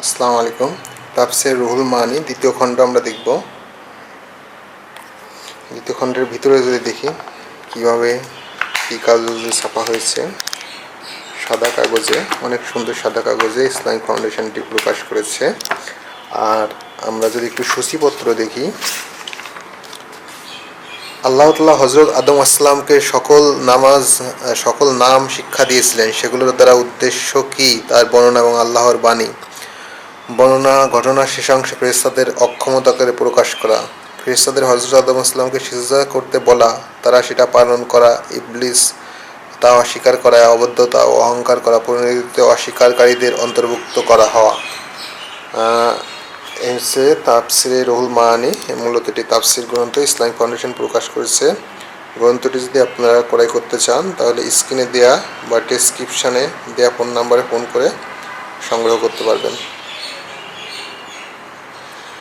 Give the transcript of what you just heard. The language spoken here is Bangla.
আসসালামু আলাইকুম। তাফসীর রুহুল মানি দ্বিতীয় খণ্ড আমরা দেখব। দ্বিতীয় খণ্ডের ভিতরে যদি দেখি কীভাবে কী কাগজে ছাপা হয়েছে, সাদা কাগজে, অনেক সুন্দর সাদা কাগজে ইসলামিক ফাউন্ডেশনটি প্রকাশ করেছে। আর আমরা যদি একটু সূচিপত্র দেখি, আল্লাহ তাআলা হযরত আদম আসসালামকে সকল নাম শিক্ষা দিয়েছিলেন। সেগুলোর দ্বারা উদ্দেশ্য কি তার বর্ণনা এবং আল্লাহর বাণী বর্ণনা ঘটনার শেষাংশে ফেরেশতাদের অক্ষমতাকে প্রকাশ করা, ফেরেশতাদের হযরত আদম আসসালামকে সিজদা করতে বলা, তারা সেটা পালন করা, ইবলিস তা অস্বীকার করা, অবদ্ধতা ও অহংকার করা, পরিণতিতে অস্বীকারীদের অন্তর্ভুক্ত করা হওয়া। হচ্ছে তাফসীরে রুহুল মানি। মূলত এটি তাফসীর গ্রন্থ, ইসলামিক ফাউন্ডেশন প্রকাশ করেছে। গ্রন্থটি যদি আপনারা ক্রয় করতে চান তাহলে স্ক্রিনে দেয়া বা ডেসক্রিপশানে দেয়া ফোন নাম্বারে ফোন করে সংগ্রহ করতে পারবেন।